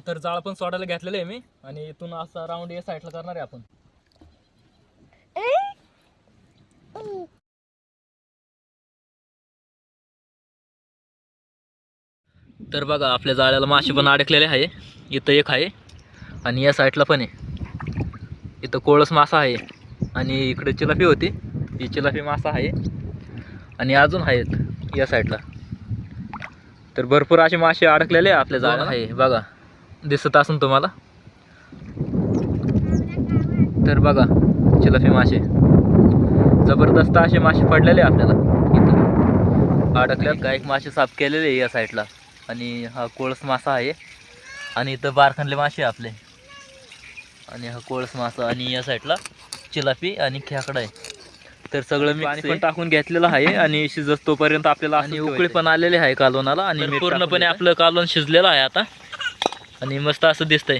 तर जाळ पण सोडायला घेतलेलं आहे मी आणि इथून असा राऊंड या साईडला करणार आहे आपण. तर बघा आपल्या जाळ्याला मासे पण अडकलेले आहे. इथं एक आहे आणि या साईडला पण आहे. इथं कोळस मासा आहे आणि इकडे चिलापी होती, ही चिलापी मासा आहे आणि अजून आहेत या साईडला. तर भरपूर असे मासे अडकलेले आपल्या जाळ्याला आहे बघा, दिसत असून तुम्हाला. तर बघा चिलापी मासे, जबरदस्त असे मासे पडलेले आपल्याला इथं अडकल्यात. काही मासे साफ केलेले आहे या साईडला आणि हा कोळस मासा आहे आणि इथं बारखंडले मासे आपले आणि हा कोळस मासा आणि या साईडला चिलापी आणि खेकडा आहे. तर सगळं मी पाणी पण टाकून घेतलेलं आहे आणि शिजत तोपर्यंत आपल्याला आणि उकळी पण आलेले आहे कालवणाला आणि पूर्णपणे आपलं कालवण शिजलेलं आहे आता आणि मस्त असं दिसतंय.